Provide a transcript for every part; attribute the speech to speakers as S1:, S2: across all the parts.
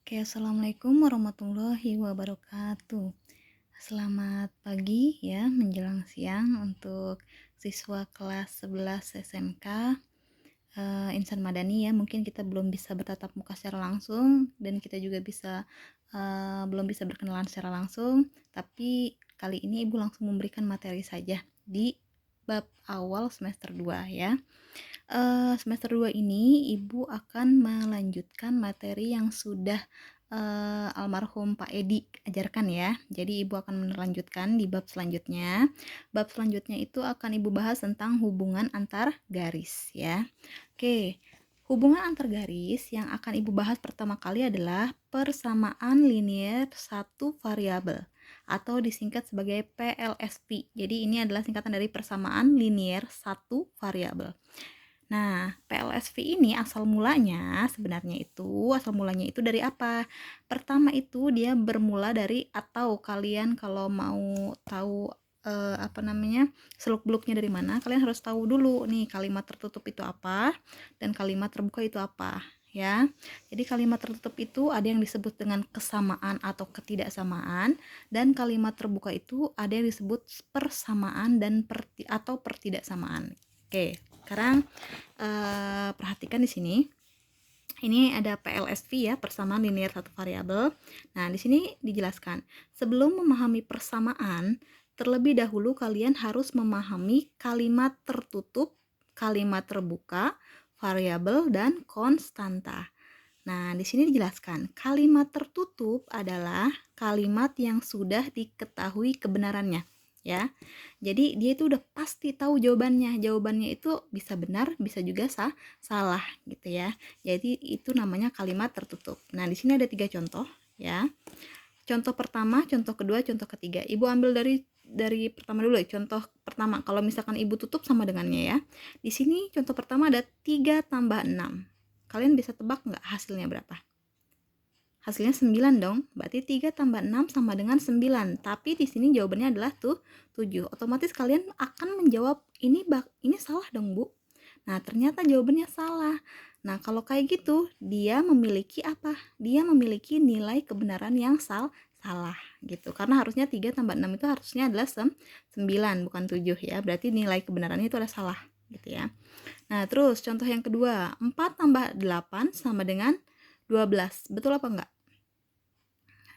S1: Oke, assalamualaikum warahmatullahi wabarakatuh. Selamat pagi ya, menjelang siang untuk siswa kelas 11 SMK Insan Madani ya. Mungkin kita belum bisa bertatap muka secara langsung dan kita juga belum bisa berkenalan secara langsung, tapi kali ini Ibu langsung memberikan materi saja di bab awal semester 2 ya. Semester 2 ini Ibu akan melanjutkan materi yang sudah almarhum Pak Edi ajarkan ya. Jadi Ibu akan melanjutkan di bab selanjutnya. Bab selanjutnya itu akan Ibu bahas tentang hubungan antar garis ya. Oke, hubungan antar garis yang akan Ibu bahas pertama kali adalah persamaan linier satu variabel atau disingkat sebagai PLSV. Jadi ini adalah singkatan dari persamaan linier satu variabel. Nah, PLSV ini asal mulanya dari apa? Pertama itu dia bermula dari, atau kalian kalau mau tahu seluk-beluknya dari mana, kalian harus tahu dulu nih kalimat tertutup itu apa dan kalimat terbuka itu apa ya. Jadi kalimat tertutup itu ada yang disebut dengan kesamaan atau ketidaksamaan, dan kalimat terbuka itu ada yang disebut persamaan dan atau pertidaksamaan. Oke, sekarang perhatikan di sini. Ini ada PLSV ya, persamaan linear satu variabel. Nah, di sini dijelaskan, sebelum memahami persamaan, terlebih dahulu kalian harus memahami kalimat tertutup, kalimat terbuka, variabel, dan konstanta. Nah, di sini dijelaskan, kalimat tertutup adalah kalimat yang sudah diketahui kebenarannya, ya. Jadi dia itu udah pasti tahu jawabannya. Jawabannya itu bisa benar, bisa juga salah gitu ya. Jadi itu namanya kalimat tertutup. Nah, di sini ada 3 contoh, ya. Contoh pertama, contoh kedua, contoh ketiga. Ibu ambil dari pertama dulu ya. Contoh pertama, kalau misalkan Ibu tutup sama dengannya ya. Di sini contoh pertama ada 3 tambah 6. Kalian bisa tebak nggak hasilnya berapa? Hasilnya 9 dong. Berarti 3 tambah 6 sama dengan 9. Tapi di sini jawabannya adalah 7. Otomatis kalian akan menjawab ini salah dong, Bu. Nah, ternyata jawabannya salah. Nah, kalau kayak gitu, dia memiliki apa? Dia memiliki nilai kebenaran yang salah gitu. Karena harusnya 3 tambah 6 itu harusnya adalah 9, bukan 7 ya. Berarti nilai kebenarannya itu adalah salah gitu ya. Nah, terus contoh yang kedua, 4 tambah 8 sama dengan 12. Betul apa enggak?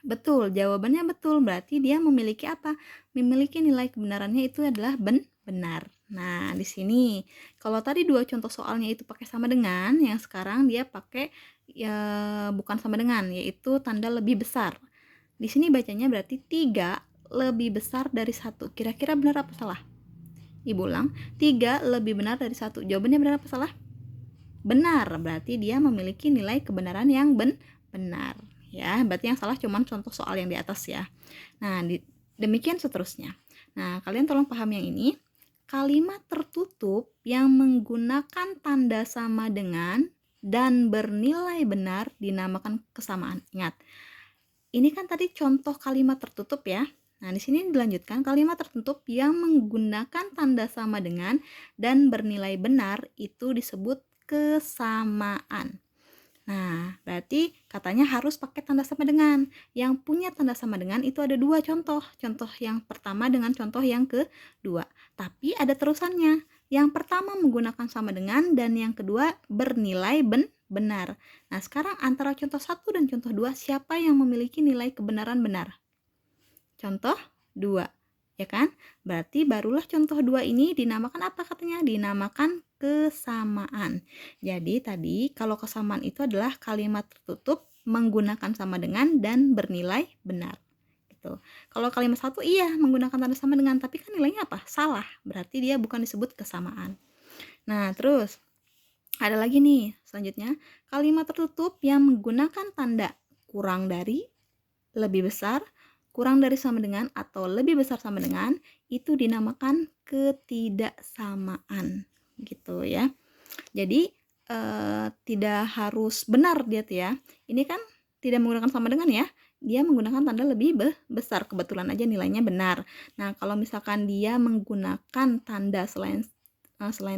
S1: Betul, jawabannya betul. Berarti dia memiliki apa? Memiliki nilai kebenarannya itu adalah benar. Nah, di sini kalau tadi 2 contoh soalnya itu pakai sama dengan, yang sekarang dia pakai ya bukan sama dengan, yaitu tanda lebih besar. Di sini bacanya berarti 3 lebih besar dari 1. Kira-kira benar apa salah? Ibu ulang, 3 lebih benar dari 1. Jawabannya benar apa salah? Benar, berarti dia memiliki nilai kebenaran yang benar ya. Berarti yang salah cuman contoh soal yang di atas ya. Nah, demikian seterusnya. Nah, kalian tolong paham yang ini. Kalimat tertutup yang menggunakan tanda sama dengan dan bernilai benar dinamakan kesamaan. Ingat, ini kan tadi contoh kalimat tertutup ya. Nah, di sini dilanjutkan, kalimat tertutup yang menggunakan tanda sama dengan dan bernilai benar itu disebut kesamaan. Nah, berarti katanya harus pakai tanda sama dengan. Yang punya tanda sama dengan itu ada 2 contoh. Contoh yang pertama dengan contoh yang kedua. Tapi ada terusannya. Yang pertama menggunakan sama dengan dan yang kedua bernilai benar. Nah, sekarang antara contoh 1 dan contoh 2, siapa yang memiliki nilai kebenaran benar? Contoh 2. Ya kan? Berarti barulah contoh 2 ini dinamakan apa katanya? Dinamakan kesamaan. Jadi tadi kalau kesamaan itu adalah kalimat tertutup menggunakan sama dengan dan bernilai benar. Gitu. Kalau kalimat satu iya menggunakan tanda sama dengan, tapi kan nilainya apa? Salah. Berarti dia bukan disebut kesamaan. Nah, terus ada lagi nih selanjutnya, kalimat tertutup yang menggunakan tanda kurang dari, lebih besar, kurang dari sama dengan, atau lebih besar sama dengan, itu dinamakan ketidaksamaan gitu ya. Jadi tidak harus benar dia tuh ya. Ini kan tidak menggunakan sama dengan ya. Dia menggunakan tanda lebih besar, kebetulan aja nilainya benar. Nah, kalau misalkan dia menggunakan tanda selain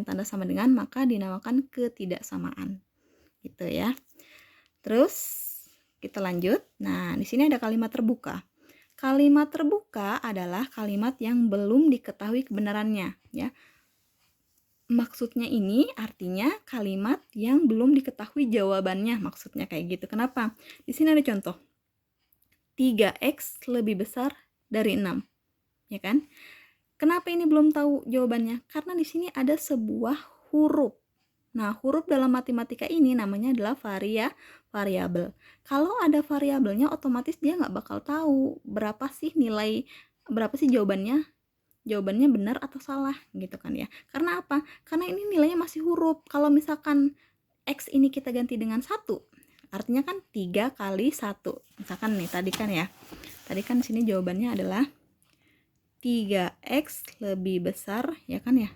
S1: tanda sama dengan, maka dinamakan ketidaksamaan gitu ya. Terus Kita lanjut. Nah, di sini ada kalimat terbuka. Kalimat terbuka adalah kalimat yang belum diketahui kebenarannya, ya. Maksudnya ini artinya kalimat yang belum diketahui jawabannya, maksudnya kayak gitu. Kenapa? Di sini ada contoh. 3x lebih besar dari 6, ya kan? Kenapa ini belum tahu jawabannya? Karena di sini ada sebuah huruf. Nah, huruf dalam matematika ini namanya adalah variabel. Kalau ada variabelnya, otomatis dia nggak bakal tahu berapa sih jawabannya benar atau salah gitu kan ya. Karena apa? Karena ini nilainya masih huruf. Kalau misalkan X ini kita ganti dengan 1, artinya kan 3 kali 1. Misalkan nih, tadi kan sini jawabannya adalah 3x lebih besar, ya kan ya?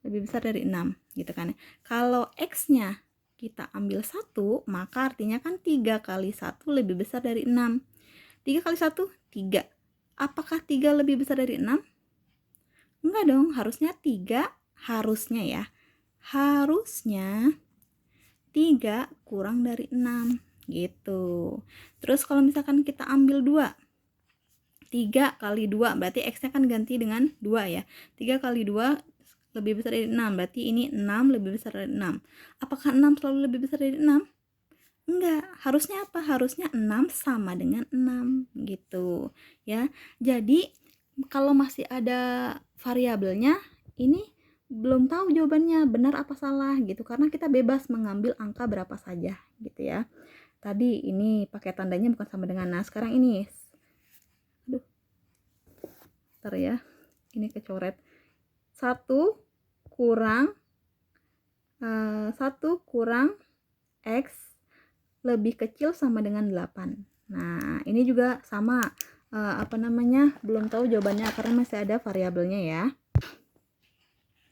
S1: Lebih besar dari 6 gitu kan. Kalau x-nya kita ambil 1, maka artinya kan 3 kali 1 lebih besar dari 6. 3 kali 1, 3. Apakah 3 lebih besar dari 6? Enggak dong, harusnya 3 kurang dari 6 gitu. Terus kalau misalkan kita ambil 2, 3 kali 2 berarti x-nya kan ganti dengan 2 ya. 3 kali 2 lebih besar dari 6, berarti ini 6 lebih besar dari 6. Apakah 6 selalu lebih besar dari 6? Enggak, harusnya apa? Harusnya 6 sama dengan 6 gitu ya. Jadi kalau masih ada variabelnya, ini belum tahu jawabannya benar apa salah gitu, karena kita bebas mengambil angka berapa saja gitu ya. Tadi ini pakai tandanya bukan sama dengan. Nah, sekarang ini bentar ya, ini kecoret. 1 kurang x lebih kecil sama dengan 8. Nah, ini juga sama, belum tahu jawabannya karena masih ada variabelnya ya.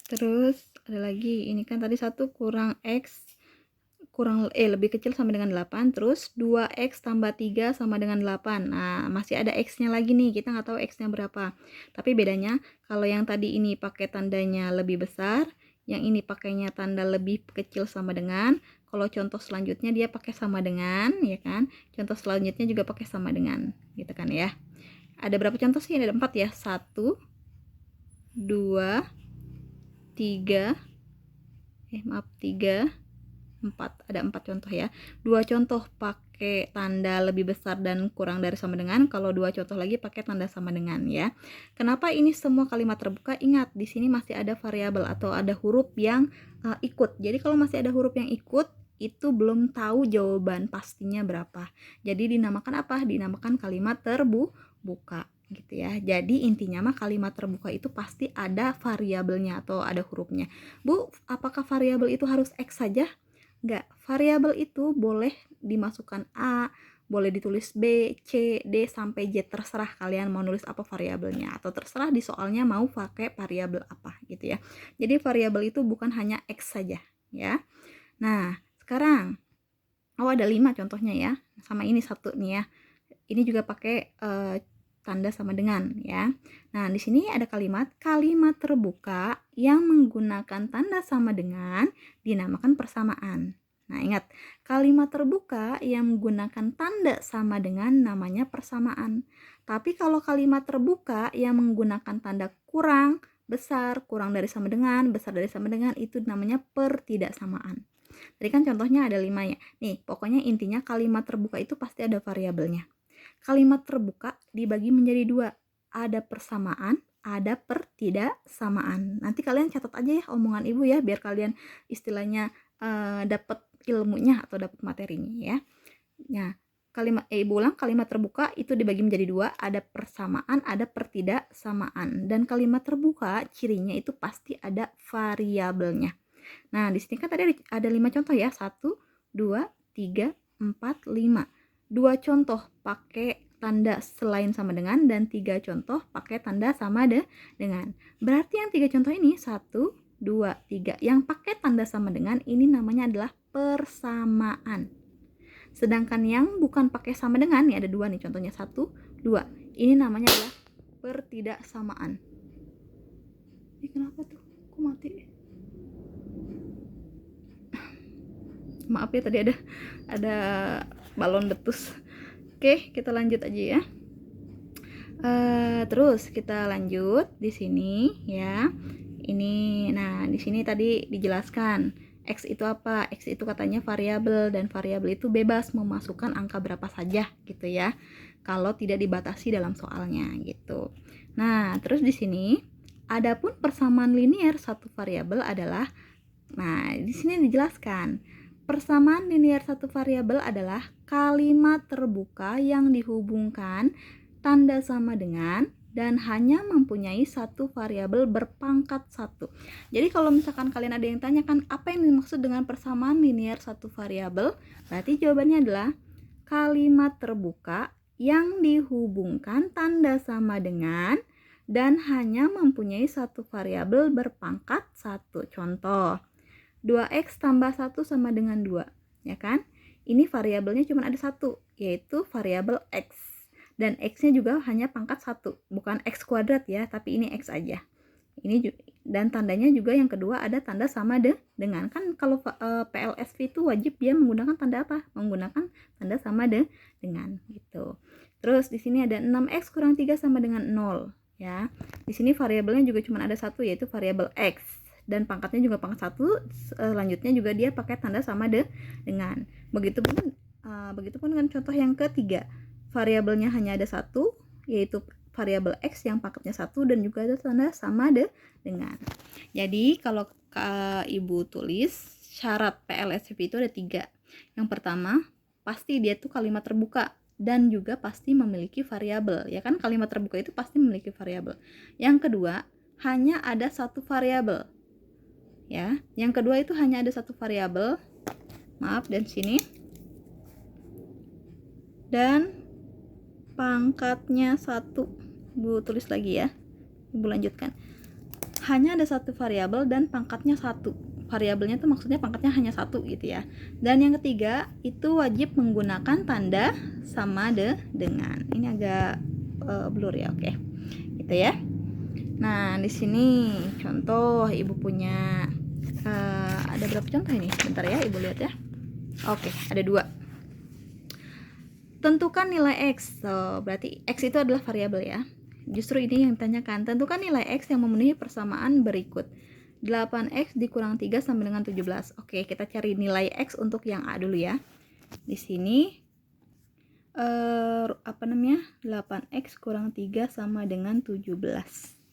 S1: Terus ada lagi, ini kan tadi 1 kurang x lebih kecil sama dengan 8, terus 2x tambah 3 sama dengan 8. Nah, masih ada x-nya lagi nih, kita nggak tahu x-nya berapa. Tapi bedanya, kalau yang tadi ini pakai tandanya lebih besar, yang ini pakainya tanda lebih kecil sama dengan. Kalau contoh selanjutnya dia pakai sama dengan, ya kan? Contoh selanjutnya juga pakai sama dengan, gitu kan ya. Ada berapa contoh sih? Ada 4 ya. 1, 2, 3, 4. Ada 4 contoh ya. 2 contoh pakai tanda lebih besar dan kurang dari sama dengan. Kalau 2 contoh lagi pakai tanda sama dengan ya. Kenapa ini semua kalimat terbuka? Ingat, di sini masih ada variabel atau ada huruf yang ikut. Jadi kalau masih ada huruf yang ikut, itu belum tahu jawaban pastinya berapa. Jadi dinamakan apa? Dinamakan kalimat terbuka gitu ya. Jadi intinya mah kalimat terbuka itu pasti ada variabelnya atau ada hurufnya. Bu, apakah variabel itu harus X saja? Enggak, variabel itu boleh dimasukkan A, boleh ditulis B, C, D, sampai Z, terserah kalian mau nulis apa variabelnya, atau terserah di soalnya mau pakai variabel apa gitu ya. Jadi variabel itu bukan hanya X saja ya. Nah, sekarang ada 5 contohnya ya, sama ini satu nih ya. Ini juga pakai tanda sama dengan ya. Nah, di sini ada kalimat terbuka yang menggunakan tanda sama dengan dinamakan persamaan. Nah, ingat, kalimat terbuka yang menggunakan tanda sama dengan namanya persamaan. Tapi kalau kalimat terbuka yang menggunakan tanda kurang, besar, kurang dari sama dengan, besar dari sama dengan, itu namanya pertidaksamaan. Tadi kan contohnya ada 5 ya. Nih, pokoknya intinya kalimat terbuka itu pasti ada variabelnya. Kalimat terbuka dibagi menjadi 2. Ada persamaan, ada pertidaksamaan. Nanti kalian catat aja ya omongan ibu ya, biar kalian istilahnya dapat ilmunya atau dapat materinya ya. Nah, ibu ulang, kalimat terbuka itu dibagi menjadi 2, ada persamaan, ada pertidaksamaan. Dan kalimat terbuka cirinya itu pasti ada variabelnya. Nah, di sini kan tadi ada 5 contoh ya. 1, 2, 3, 4, 5. 2 contoh pakai tanda selain sama dengan, dan 3 contoh pakai tanda sama dengan. Berarti yang 3 contoh ini 1, 2, 3. Yang pakai tanda sama dengan ini namanya adalah persamaan. Sedangkan yang bukan pakai sama dengan, nih ada 2 nih contohnya, 1, 2. Ini namanya adalah pertidaksamaan. Ini kenapa tuh? Kok mati? Maaf ya, tadi ada balon letus. Oke, kita lanjut aja ya. Terus kita lanjut di sini ya. Ini, nah di sini tadi dijelaskan X itu apa? X itu katanya variabel, dan variabel itu bebas memasukkan angka berapa saja gitu ya. Kalau tidak dibatasi dalam soalnya gitu. Nah, terus di sini adapun persamaan linear satu variabel adalah, nah di sini dijelaskan persamaan linear satu variabel adalah kalimat terbuka yang dihubungkan tanda sama dengan dan hanya mempunyai satu variabel berpangkat satu. Jadi kalau misalkan kalian ada yang tanyakan apa yang dimaksud dengan persamaan linear satu variabel, berarti jawabannya adalah kalimat terbuka yang dihubungkan tanda sama dengan dan hanya mempunyai satu variabel berpangkat satu. Contoh, 2x tambah 1 sama dengan 2, ya kan? Ini variabelnya cuma ada satu, yaitu variabel x. Dan x-nya juga hanya pangkat 1, bukan x kuadrat ya, tapi ini x aja. Ini dan tandanya juga yang kedua ada tanda sama dengan. Kan kalau PLSV itu wajib dia menggunakan tanda apa? Menggunakan tanda sama dengan gitu. Terus di sini ada 6x kurang 3 sama dengan 0 ya. Di sini variabelnya juga cuma ada satu, yaitu variabel x. Dan pangkatnya juga pangkat 1, selanjutnya juga dia pakai tanda sama dengan. Begitupun dengan contoh yang ketiga, variabelnya hanya ada satu, yaitu variabel x yang pangkatnya 1 dan juga ada tanda sama dengan. Jadi kalau Ibu tulis syarat PLSV itu ada 3. Yang pertama, pasti dia tuh kalimat terbuka dan juga pasti memiliki variabel, ya kan? Kalimat terbuka itu pasti memiliki variabel. Yang kedua, hanya ada satu variabel. Ya, yang kedua itu hanya ada satu variabel. Maaf, dan sini. Dan pangkatnya 1. Ibu tulis lagi ya. Ibu lanjutkan. Hanya ada satu variabel dan pangkatnya 1. Variabelnya itu maksudnya pangkatnya hanya 1 gitu ya. Dan yang ketiga itu wajib menggunakan tanda sama dengan. Ini agak blur ya, oke. Gitu ya. Nah, di sini contoh Ibu punya ada berapa contoh ini? Bentar ya, Ibu lihat ya. Oke, ada 2. Tentukan nilai x. So, berarti x itu adalah variabel ya. Justru ini yang ditanyakan. Tentukan nilai x yang memenuhi persamaan berikut. 8x dikurang 3 sama dengan 17. Oke, kita cari nilai x untuk yang A dulu ya. Di sini 8x kurang 3 sama dengan 17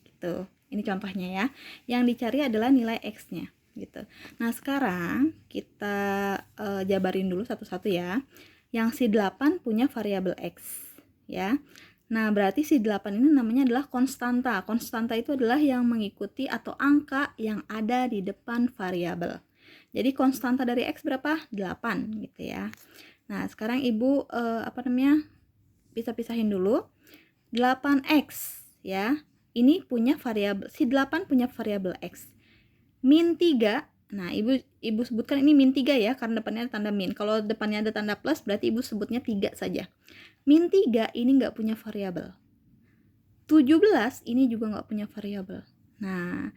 S1: gitu. Ini contohnya ya. Yang dicari adalah nilai x-nya gitu. Nah, sekarang kita jabarin dulu satu-satu ya. Yang si 8 punya variabel x ya. Nah, berarti si 8 ini namanya adalah konstanta. Konstanta itu adalah yang mengikuti atau angka yang ada di depan variabel. Jadi konstanta dari x berapa? 8 gitu ya. Nah, sekarang Ibu pisah-pisahin dulu. 8x ya. Ini punya variabel, si 8 punya variabel x. Min 3. Nah, Ibu sebutkan ini min 3 ya, karena depannya ada tanda min. Kalau depannya ada tanda plus, berarti Ibu sebutnya 3 saja. Min 3 ini nggak punya variabel. 17 ini juga nggak punya variabel. Nah,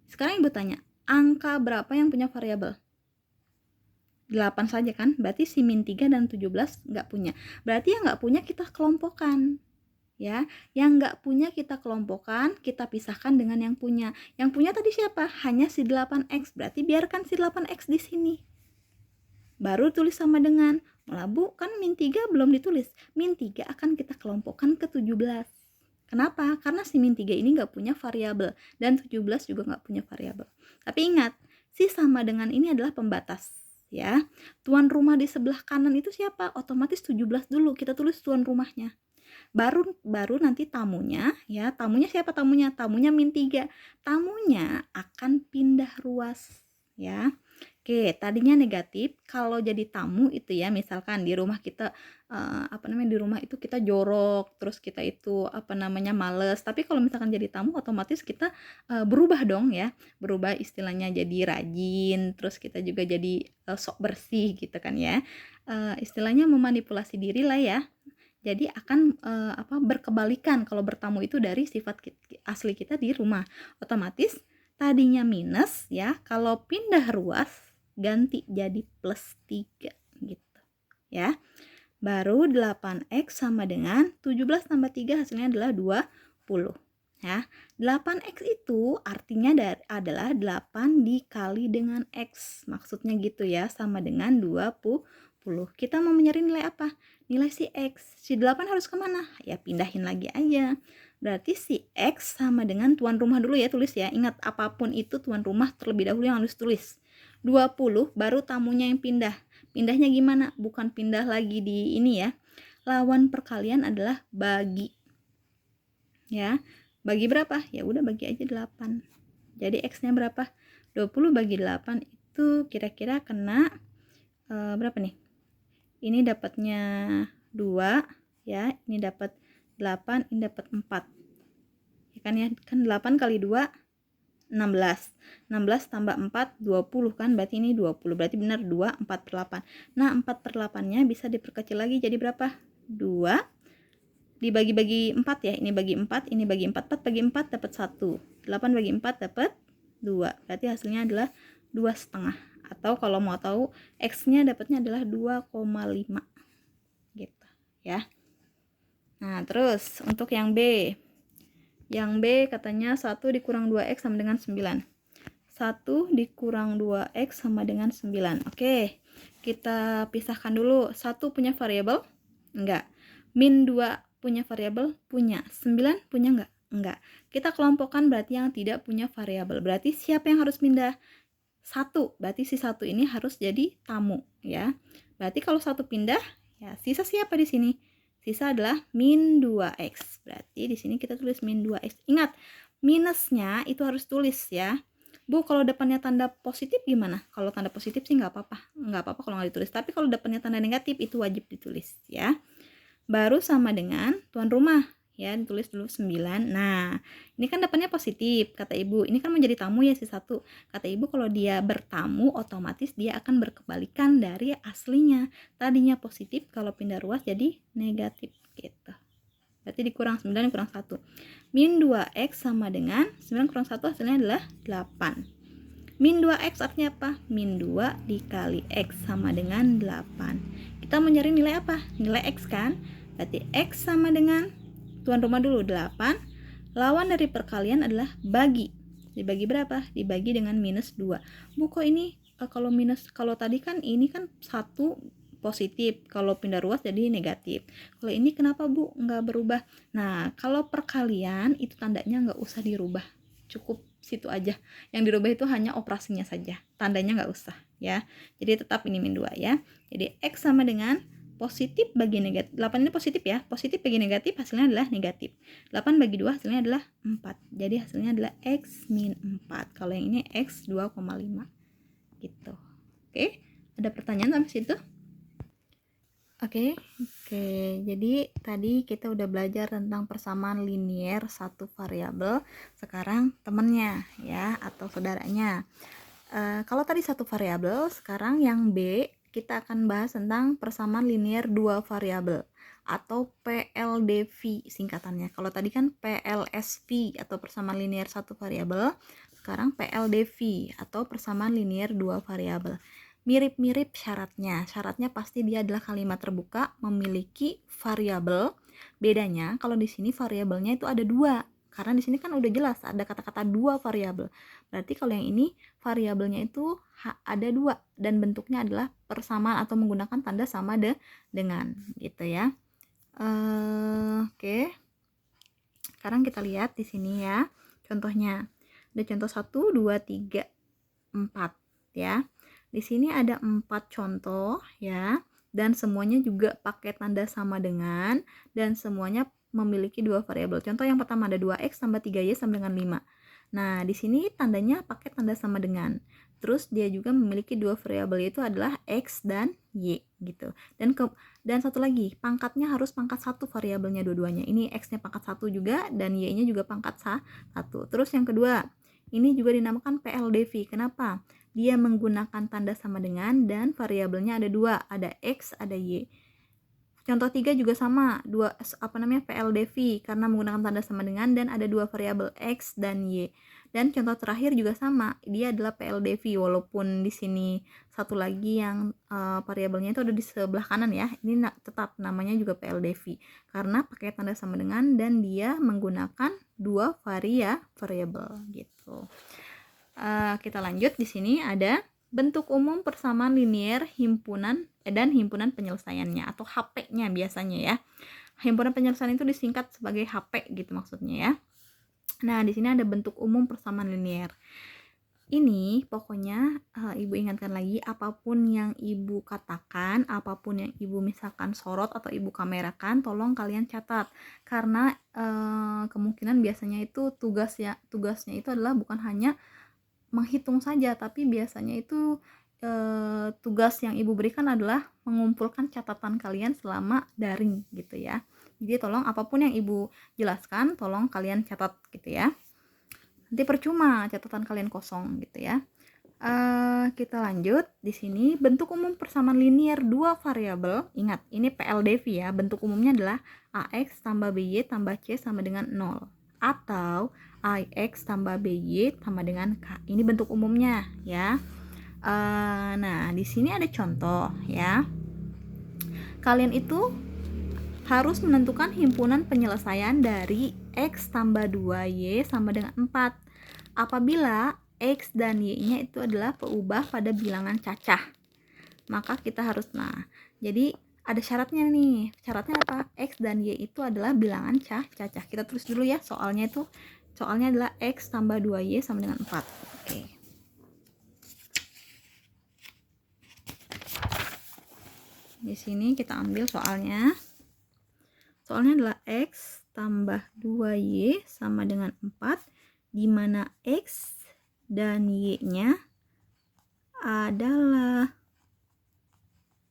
S1: sekarang Ibu tanya, angka berapa yang punya variabel? 8 saja kan? Berarti si min 3 dan 17 nggak punya. Berarti yang nggak punya kita kelompokkan. Ya, yang nggak punya kita kelompokkan, kita pisahkan dengan yang punya. Yang punya tadi siapa? Hanya si 8x. Berarti biarkan si 8x di sini. Baru tulis sama dengan. Malah Bu, kan min 3 belum ditulis. Min 3 akan kita kelompokkan ke 17. Kenapa? Karena si min 3 ini nggak punya variabel. Dan 17 juga nggak punya variabel. Tapi ingat, si sama dengan ini adalah pembatas. Ya, tuan rumah di sebelah kanan itu siapa? Otomatis 17 dulu. Kita tulis tuan rumahnya. Baru nanti tamunya ya. Tamunya siapa tamunya? Tamunya min 3. Tamunya akan pindah ruas ya. Oke, tadinya negatif. Kalau jadi tamu itu ya, misalkan di rumah kita di rumah itu kita jorok, terus kita itu males. Tapi kalau misalkan jadi tamu otomatis kita berubah dong ya. Berubah istilahnya jadi rajin, terus kita juga jadi sok bersih gitu kan ya. Istilahnya memanipulasi diri lah ya. Jadi akan berkebalikan kalau bertamu itu dari sifat asli kita di rumah. Otomatis tadinya minus ya, kalau pindah ruas ganti jadi plus 3 gitu ya. Baru 8x sama dengan 17 tambah 3 hasilnya adalah 20. Ya, 8x itu artinya adalah 8 dikali dengan x. Maksudnya gitu ya, sama dengan 20. Kita mau mencari nilai apa? Nilai si x. Si 8 harus kemana? Ya pindahin lagi aja. Berarti si x sama dengan tuan rumah dulu ya, tulis ya. Ingat, apapun itu tuan rumah terlebih dahulu yang harus tulis. 20 baru tamunya yang pindah. Pindahnya gimana? Bukan pindah lagi di ini ya. Lawan perkalian adalah bagi. Ya. Bagi berapa? Ya udah bagi aja 8. Jadi x-nya berapa? 20 bagi 8 itu kira-kira kena berapa nih? Ini dapatnya 2 ya. Ini dapat 8, ini dapat 4. Ya kan ya? Kan 8 kali 2 16. 16 tambah 4 20 kan, berarti ini 20. Berarti benar 2 4/8. Nah, 4/8-nya bisa diperkecil lagi jadi berapa? 2 dibagi-bagi 4 ya. Ini bagi 4, ini bagi 4. 4 bagi 4 dapat 1. 8 bagi 4 dapat 2. Berarti hasilnya adalah 2,5. Atau kalau mau tahu x-nya dapatnya adalah 2,5. Gitu ya. Nah, terus untuk yang B. Yang B katanya 1 dikurang 2x sama dengan 9. 1 dikurang 2x sama dengan 9. Oke, kita pisahkan dulu. 1 punya variabel? Enggak. Min 2 punya variabel? Punya. 9 punya enggak? Enggak. Kita kelompokkan berarti yang tidak punya variabel. Berarti siapa yang harus pindah? 1. Berarti si 1 ini harus jadi tamu ya. Berarti kalau 1 pindah, ya sisa siapa di sini? Sisa adalah min 2x. Berarti di sini kita tulis min 2x. Ingat, minusnya itu harus tulis ya. Bu, kalau depannya tanda positif gimana? Kalau tanda positif sih nggak apa-apa. Nggak apa-apa kalau nggak ditulis. Tapi kalau depannya tanda negatif itu wajib ditulis ya. Baru sama dengan tuan rumah. Ya, ditulis dulu 9. Nah, ini kan depannya positif, kata ibu. Ini kan menjadi tamu ya si 1. Kata ibu kalau dia bertamu, otomatis dia akan berkebalikan dari aslinya. Tadinya positif, kalau pindah ruas jadi negatif gitu. Berarti dikurang 9 kurang 1. Min 2x sama dengan 9 kurang 1 hasilnya adalah 8. Min 2x artinya apa? Min 2 dikali x sama dengan 8. Kita mau nyari nilai apa? Nilai x kan? Berarti x sama dengan, tuan rumah dulu, 8. Lawan dari perkalian adalah bagi. Dibagi berapa? Dibagi dengan minus 2. Bu, kok ini kalau tadi kan ini kan 1 positif, kalau pindah ruas jadi negatif. Kalau ini kenapa Bu nggak berubah? Nah, kalau perkalian itu tandanya nggak usah dirubah, cukup situ aja. Yang dirubah itu hanya operasinya saja, tandanya nggak usah ya. Jadi tetap ini min 2 ya. Jadi x sama dengan positif bagi negatif. 8 ini positif ya, positif bagi negatif hasilnya adalah negatif. 8 bagi 2 hasilnya adalah 4. Jadi hasilnya adalah x min 4. Kalau yang ini x 2,5 gitu. Oke, ada pertanyaan sampai situ? Oke, jadi tadi kita udah belajar tentang persamaan linier satu variabel. Sekarang temennya ya, atau saudaranya. Kalau tadi satu variabel, sekarang yang B kita akan bahas tentang persamaan linier dua variabel atau PLDV singkatannya. Kalau tadi kan PLSV atau persamaan linier satu variabel, sekarang PLDV atau persamaan linier dua variabel. Mirip-mirip syaratnya. Syaratnya pasti dia adalah kalimat terbuka memiliki variabel. Bedanya kalau di sini variabelnya itu ada 2. Karena di sini kan udah jelas ada kata-kata 2 variabel. Berarti kalau yang ini variabelnya itu ada 2 dan bentuknya adalah persamaan atau menggunakan tanda sama dengan gitu ya. Oke. Sekarang kita lihat di sini ya. Contohnya. Ada contoh 1 2 3 4 ya. Di sini ada 4 contoh ya, dan semuanya juga pakai tanda sama dengan, dan semuanya memiliki 2 variabel. Contoh yang pertama ada 2x tambah 3y sama dengan 5. Nah, di sini tandanya pakai tanda sama dengan. Terus dia juga memiliki 2 variabel, yaitu adalah x dan y gitu. Dan satu lagi, pangkatnya harus pangkat 1 variabelnya dua-duanya. Ini x-nya pangkat 1 juga dan y-nya juga pangkat 1. Terus yang kedua, ini juga dinamakan PLDV. Kenapa? Dia menggunakan tanda sama dengan dan variabelnya ada 2, ada x, ada y. Contoh 3 juga sama, PLDV karena menggunakan tanda sama dengan dan ada dua variabel X dan Y. Dan contoh terakhir juga sama, dia adalah PLDV walaupun di sini satu lagi yang variabelnya itu ada di sebelah kanan ya. Ini tetap namanya juga PLDV karena pakai tanda sama dengan dan dia menggunakan dua variabel gitu. Kita lanjut, di sini ada bentuk umum persamaan linier himpunan dan himpunan penyelesaiannya atau HP-nya biasanya ya. Himpunan penyelesaian itu disingkat sebagai HP gitu maksudnya ya. Nah, di sini ada bentuk umum persamaan linier. Ini pokoknya ibu ingatkan lagi, apapun yang ibu katakan, apapun yang ibu misalkan sorot atau ibu kamerakan, tolong kalian catat karena kemungkinan biasanya itu tugasnya itu adalah bukan hanya menghitung saja, tapi biasanya itu tugas yang ibu berikan adalah mengumpulkan catatan kalian selama daring gitu ya. Jadi tolong apapun yang ibu jelaskan tolong kalian catat gitu ya, nanti percuma catatan kalian kosong gitu ya. Kita lanjut, di sini bentuk umum persamaan linier dua variabel. Ingat ini PLDV ya, bentuk umumnya adalah AX tambah BY tambah C sama dengan 0 atau AX tambah BY sama dengan K. Ini bentuk umumnya ya. Nah, di sini ada contoh ya. Kalian itu harus menentukan himpunan penyelesaian dari X tambah 2Y sama dengan 4 apabila X dan Y-nya itu adalah peubah pada bilangan cacah. Maka kita harus, jadi ada syaratnya nih. Syaratnya apa? X dan Y itu adalah bilangan cacah. Kita tulis dulu ya soalnya adalah X tambah 2Y sama dengan 4. Oke. Di sini kita ambil soalnya. Soalnya adalah X tambah 2Y sama dengan 4, di mana X dan Y-nya adalah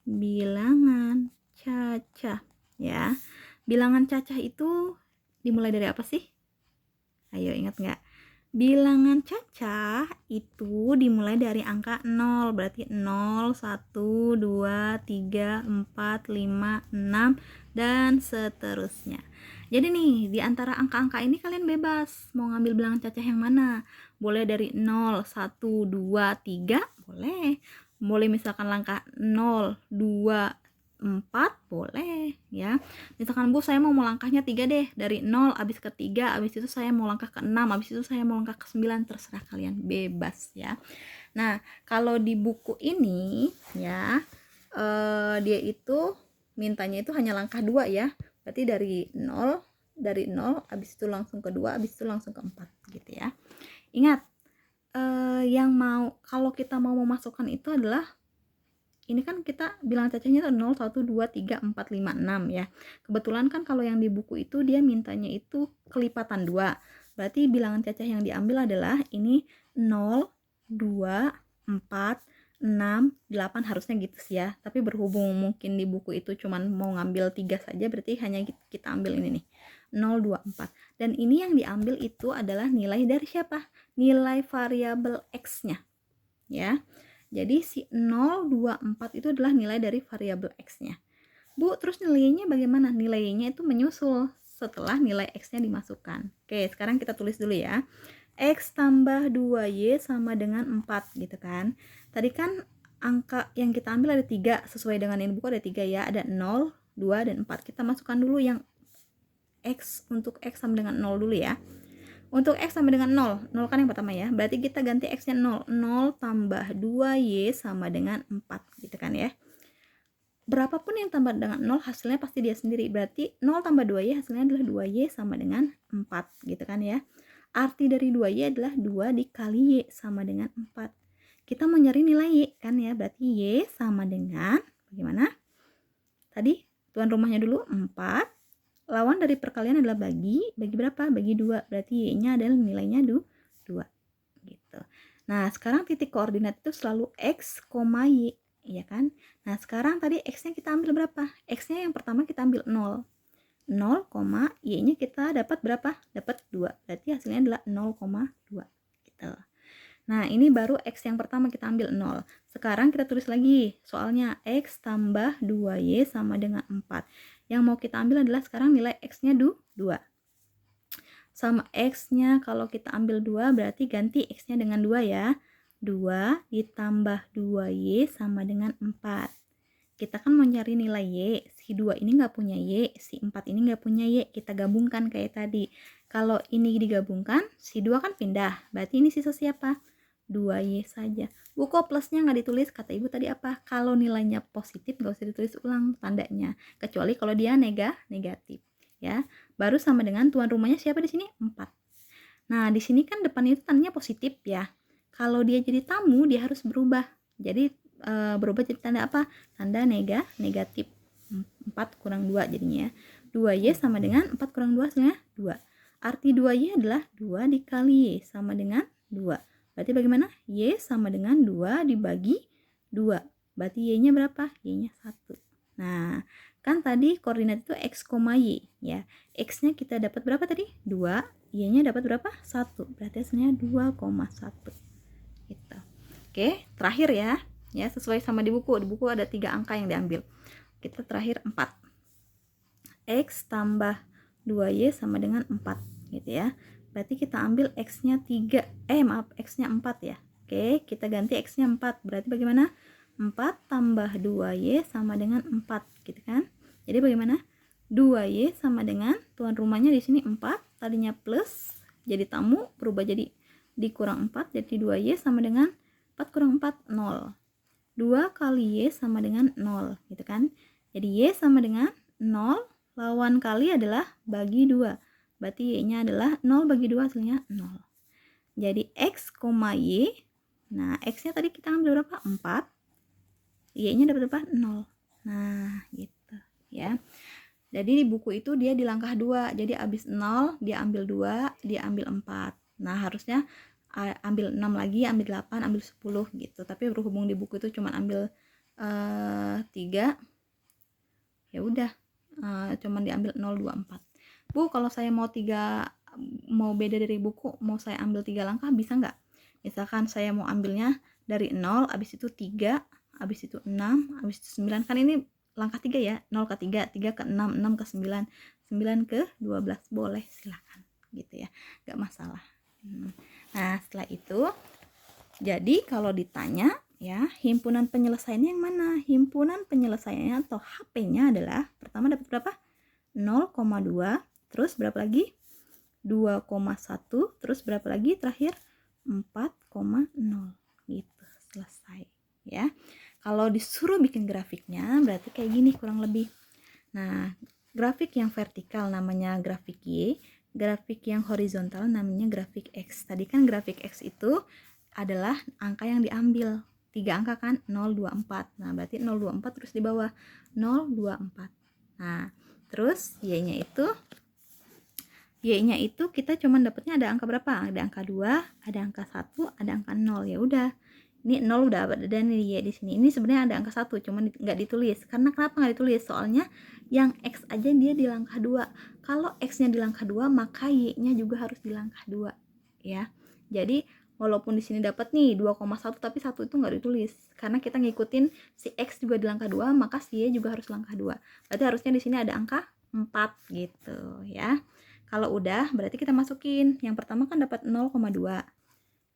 S1: bilangan cacah ya. Bilangan cacah itu dimulai dari apa sih? Ayo ingat nggak? Bilangan cacah itu dimulai dari angka 0, berarti 0, 1, 2, 3, 4, 5, 6, dan seterusnya. Jadi nih, di antara angka-angka ini kalian bebas mau ngambil bilangan cacah yang mana. Boleh dari 0, 1, 2, 3, boleh. Boleh misalkan langkah 0, 2, 4 boleh ya. Misalkan Bu saya mau langkahnya 3 deh, dari 0 habis ke 3, habis itu saya mau langkah ke 6, habis itu saya mau langkah ke 9, terserah kalian, bebas ya. Nah, kalau di buku ini ya dia itu mintanya itu hanya langkah 2 ya. Berarti dari 0 habis itu langsung ke 2, habis itu langsung ke 4 gitu ya. Ingat kalau kita mau memasukkan itu adalah ini kan kita bilang cacahnya itu 0, 1, 2, 3, 4, 5, 6 ya. Kebetulan kan kalau yang di buku itu dia mintanya itu kelipatan 2. Berarti bilangan cacah yang diambil adalah ini 0, 2, 4, 6, 8 harusnya gitu sih ya. Tapi berhubung mungkin di buku itu cuman mau ngambil 3 saja, berarti hanya kita ambil ini nih. 0, 2, 4. Dan ini yang diambil itu adalah nilai dari siapa? Nilai variabel X-nya. Ya. Jadi si 0, 2, 4 itu adalah nilai dari variabel X-nya. Bu, terus nilainya bagaimana? Nilainya itu menyusul setelah nilai X-nya dimasukkan. Oke, sekarang kita tulis dulu ya. X tambah 2Y sama dengan 4 gitu kan. Tadi kan angka yang kita ambil ada 3, sesuai dengan ini buku ada 3 ya. Ada 0, 2, dan 4. Kita masukkan dulu yang X, untuk X sama dengan 0 dulu ya. Untuk X sama dengan 0 kan yang pertama ya. Berarti kita ganti X-nya 0. 0 tambah 2Y sama dengan 4 gitu kan ya. Berapapun yang tambah dengan 0 hasilnya pasti dia sendiri. Berarti 0 tambah 2Y hasilnya adalah 2Y sama dengan 4 gitu kan ya. Arti dari 2Y adalah 2 dikali Y sama dengan 4. Kita mau nyari nilai Y kan ya. Berarti Y sama dengan bagaimana? Tadi tuan rumahnya dulu 4. Lawan dari perkalian adalah bagi berapa? Bagi 2. Berarti Y-nya adalah nilainya 2 gitu. Nah, sekarang titik koordinat itu selalu X, Y, ya kan? Nah, sekarang tadi X-nya kita ambil berapa? X-nya yang pertama kita ambil 0. 0, Y-nya kita dapat berapa? Dapat 2. Berarti hasilnya adalah 0,2 gitu. Nah, ini baru X yang pertama kita ambil 0. Sekarang kita tulis lagi soalnya X tambah 2Y sama dengan 4. Yang mau kita ambil adalah sekarang nilai X-nya 2. Sama X-nya kalau kita ambil 2 berarti ganti X-nya dengan 2 ya. 2 ditambah 2Y sama dengan 4. Kita kan mau nyari nilai Y. Si 2 ini nggak punya Y, si 4 ini nggak punya Y. Kita gabungkan kayak tadi. Kalau ini digabungkan, si 2 kan pindah. Berarti ini sisa siapa? 2Y saja. Bu, kok plusnya nggak ditulis? Kata ibu tadi apa? Kalau nilainya positif nggak usah ditulis ulang tandanya. Kecuali kalau dia negatif. Ya, baru sama dengan tuan rumahnya siapa di sini? 4. Nah, di sini kan depannya itu tandanya positif ya. Kalau dia jadi tamu, dia harus berubah. Jadi berubah jadi tanda apa? Tanda negatif. 4 kurang 2 jadinya. 2Y sama dengan 4 kurang 2 hasilnya 2. Arti 2Y adalah 2 dikali Y sama dengan 2. Berarti bagaimana? Y sama dengan 2 dibagi 2. Berarti Y-nya berapa? Y-nya 1. Nah, kan tadi koordinat itu X, Y ya. X-nya kita dapat berapa tadi? 2. Y-nya dapat berapa? 1. Berarti hasilnya 2,1. Gitu. Oke, terakhir ya. Ya, sesuai sama di buku. Di buku ada 3 angka yang diambil. Kita terakhir 4. X tambah 2Y sama dengan 4 gitu ya. Berarti kita ambil X-nya 3. X-nya 4 ya. Oke, kita ganti X-nya 4. Berarti bagaimana? 4 tambah 2Y sama dengan 4 gitu kan. Jadi bagaimana? 2Y sama dengan tuan rumahnya di sini 4, tadinya plus jadi tamu berubah jadi dikurang 4, jadi 2Y sama dengan 4 kurang 4 0. 2 kali Y sama dengan 0 gitu kan. Jadi Y sama dengan 0, lawan kali adalah bagi 2. Berarti Y-nya adalah 0 bagi 2 hasilnya 0. Jadi X, Y. Nah, X-nya tadi kita ambil berapa? 4. Y-nya dapat berapa? 0. Nah, gitu ya. Jadi di buku itu dia di langkah 2. Jadi abis 0, dia ambil 2, dia ambil 4. Nah, harusnya ambil 6 lagi, ambil 8, ambil 10 gitu. Tapi berhubung di buku itu cuma ambil 3. Ya udah, cuman diambil 0, 2, 4. Bu, kalau saya mau beda dari buku, mau saya ambil 3 langkah bisa nggak? Misalkan saya mau ambilnya dari 0, abis itu 3, abis itu 6, abis itu 9. Kan ini langkah 3 ya, 0 ke 3, 3 ke 6, 6 ke 9, 9 ke 12. Boleh, silahkan gitu ya, nggak masalah. Nah, setelah itu, jadi kalau ditanya ya, himpunan penyelesaiannya yang mana? Himpunan penyelesaiannya atau HP-nya adalah pertama dapat berapa? 0,2, terus berapa lagi? 2,1, terus berapa lagi terakhir? 4,0 gitu. Selesai ya. Kalau disuruh bikin grafiknya berarti kayak gini kurang lebih. Nah, grafik yang vertikal namanya grafik Y, grafik yang horizontal namanya grafik X. Tadi kan grafik X itu adalah angka yang diambil. 3 angka kan? 0, 2, 4. Nah, berarti 0, 2, 4 terus di bawah 0, 2, 4. Nah, terus Y-nya itu kita cuman dapatnya ada angka berapa? Ada angka 2, ada angka 1, ada angka 0. Ya udah. Ini 0 udah ada nih Y di sini. Ini sebenarnya ada angka 1, cuman nggak ditulis. Karena kenapa nggak ditulis? Soalnya yang X aja dia di langkah 2. Kalau X-nya di langkah 2, maka Y-nya juga harus di langkah 2, ya. Jadi walaupun di sini dapat nih 2,1 tapi 1 itu nggak ditulis. Karena kita ngikutin si X juga di langkah 2, maka si Y juga harus langkah 2. Berarti harusnya di sini ada angka 4 gitu, ya. Kalau udah, berarti kita masukin. Yang pertama kan dapat 0,2.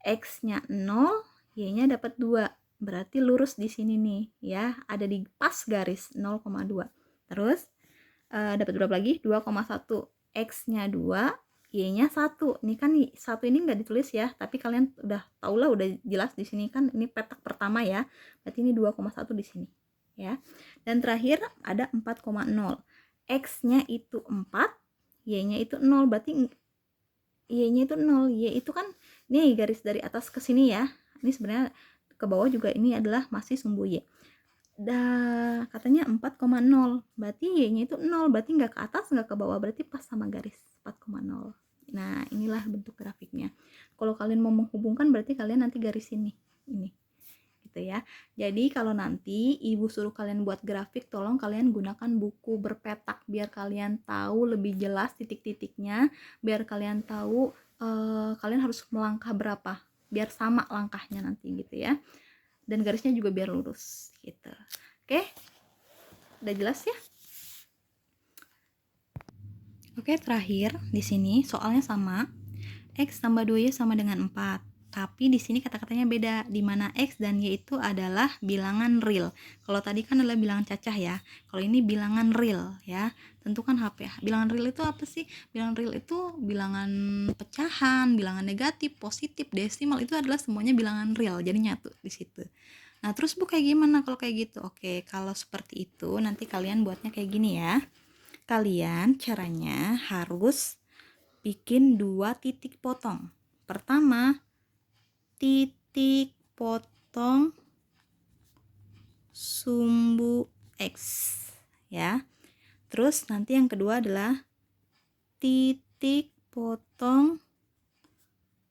S1: X-nya 0, Y-nya dapat 2. Berarti lurus di sini nih, ya. Ada di pas garis 0,2. Terus dapat berapa lagi? 2,1. X-nya 2, Y-nya 1. Ini kan 1 ini nggak ditulis ya, tapi kalian udah tau lah, udah jelas di sini kan ini petak pertama ya. Berarti ini 2,1 di sini, ya. Dan terakhir ada 4,0. X-nya itu 4, Y-nya itu 0. Berarti Y-nya itu 0. Y itu kan nih garis dari atas ke sini ya. Ini sebenarnya ke bawah juga ini adalah masih sumbu Y. Katanya 4,0. Berarti Y-nya itu 0. Berarti nggak ke atas, nggak ke bawah. Berarti pas sama garis 4,0. Nah, inilah bentuk grafiknya. Kalau kalian mau menghubungkan, berarti kalian nanti garis ini. Gitu ya. Jadi kalau nanti ibu suruh kalian buat grafik, tolong kalian gunakan buku berpetak biar kalian tahu lebih jelas titik-titiknya, biar kalian tahu kalian harus melangkah berapa biar sama langkahnya nanti gitu ya, dan garisnya juga biar lurus gitu. Oke, udah jelas ya? Oke, terakhir di sini soalnya sama. X tambah 2Y sama dengan 4. Tapi di sini kata-katanya beda, di mana X dan Y itu adalah bilangan real. Kalau tadi kan adalah bilangan cacah ya. Kalau ini bilangan real ya. Tentukan HP ya. Bilangan real itu apa sih? Bilangan real itu bilangan pecahan, bilangan negatif, positif, desimal, itu adalah semuanya bilangan real. Jadi nyatu di situ. Nah, terus Bu kayak gimana kalau kayak gitu? Oke, kalau seperti itu nanti kalian buatnya kayak gini ya. Kalian caranya harus bikin 2 titik potong. Pertama, titik potong sumbu X ya. Terus nanti yang kedua adalah titik potong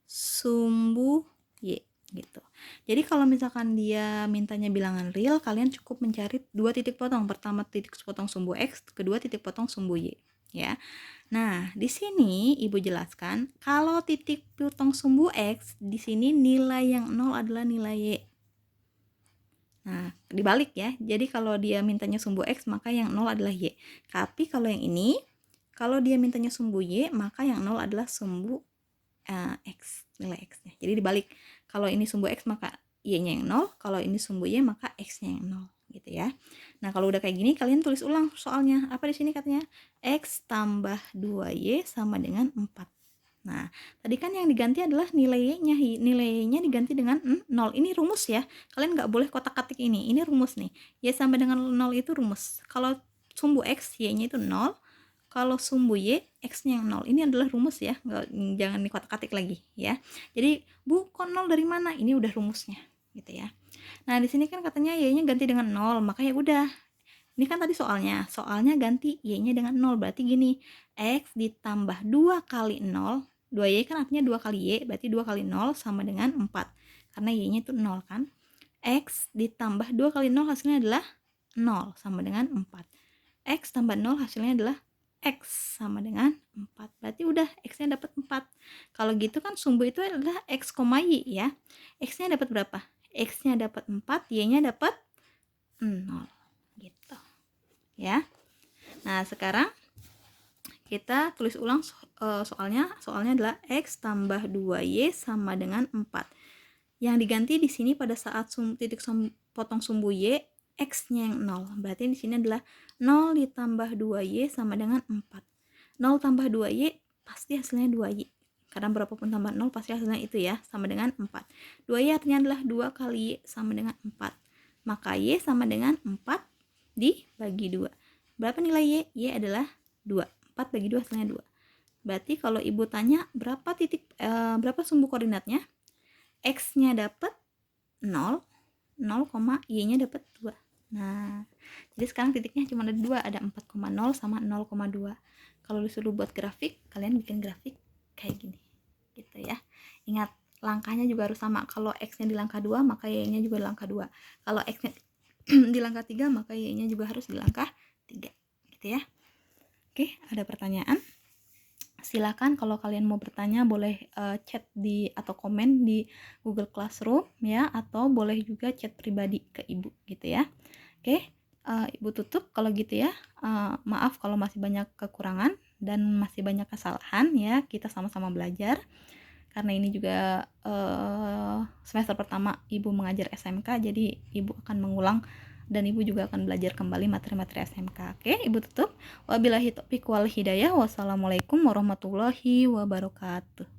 S1: sumbu Y gitu. Jadi kalau misalkan dia mintanya bilangan real, kalian cukup mencari 2 titik potong. Pertama titik potong sumbu X, kedua titik potong sumbu Y ya. Nah, di sini Ibu jelaskan kalau titik potong sumbu X di sini nilai yang 0 adalah nilai Y. Nah, dibalik ya. Jadi kalau dia mintanya sumbu X, maka yang 0 adalah Y. Tapi kalau yang ini, kalau dia mintanya sumbu Y, maka yang 0 adalah sumbu X, nilai X-nya. Jadi dibalik. Kalau ini sumbu X, maka Y-nya yang 0. Kalau ini sumbu Y, maka X-nya yang 0. Gitu ya. Nah, kalau udah kayak gini, kalian tulis ulang soalnya. Apa di sini katanya? X tambah 2Y sama dengan 4. Nah, tadi kan yang diganti adalah nilai Y-nya. Nilai Y-nya diganti dengan 0. Ini rumus ya. Kalian nggak boleh kotak-katik ini. Ini rumus nih. Y sama dengan 0 itu rumus. Kalau sumbu X, Y-nya itu 0. Kalau sumbu Y, X-nya yang 0. Ini adalah rumus ya. Jangan dikotak-katik lagi ya. Jadi, Bu, kok 0 dari mana? Ini udah rumusnya. Gitu ya. Nah, di sini kan katanya Y-nya ganti dengan 0. Maka ya udah. Ini kan tadi soalnya. Soalnya ganti Y-nya dengan 0. Berarti gini. X ditambah 2 kali 0. 2Y kan artinya 2 kali Y. Berarti 2 kali 0 sama dengan 4. Karena Y-nya itu 0 kan. X ditambah 2 kali 0 hasilnya adalah 0 sama dengan 4. X tambah 0 hasilnya adalah X sama dengan 4. Berarti udah X-nya dapat 4. Kalau gitu kan sumbu itu adalah X, Y ya. X-nya dapat berapa? X-nya dapat 4, Y-nya dapat 0. Gitu. Ya. Nah, sekarang kita tulis ulang soalnya. Soalnya adalah X tambah 2Y sama dengan 4. Yang diganti di sini pada saat titik potong sumbu Y, X-nya yang 0. Berarti di sini adalah 0 ditambah 2Y sama dengan 4. 0 tambah 2Y pasti hasilnya 2Y. Karena berapapun tambah 0 pasti hasilnya itu ya, sama dengan 4. 2Y artinya adalah 2 kali Y sama dengan 4. Maka Y sama dengan 4 dibagi 2. Berapa nilai Y? Y adalah 2. 4 bagi 2 hasilnya 2. Berarti kalau Ibu tanya berapa berapa sumbu koordinatnya? X-nya dapat 0, Y-nya dapat 2. Nah, jadi sekarang titiknya cuma ada 2, ada 4,0 sama 0,2. Kalau disuruh buat grafik, kalian bikin grafik kayak gini. Gitu ya. Ingat, langkahnya juga harus sama. Kalau X-nya di langkah 2, maka Y-nya juga di langkah 2. Kalau X-nya di langkah 3, maka Y-nya juga harus di langkah 3. Gitu ya. Oke, ada pertanyaan? Silakan kalau kalian mau bertanya boleh chat di atau komen di Google Classroom ya, atau boleh juga chat pribadi ke Ibu gitu ya. Oke, Ibu tutup kalau gitu ya. Maaf kalau masih banyak kekurangan dan masih banyak kesalahan ya. Kita sama-sama belajar karena ini juga semester pertama Ibu mengajar SMK, jadi Ibu akan mengulang dan Ibu juga akan belajar kembali materi-materi SMK. Oke, Ibu tutup. Wabillahi taufiq wal hidayah. Wassalamualaikum warahmatullahi wabarakatuh.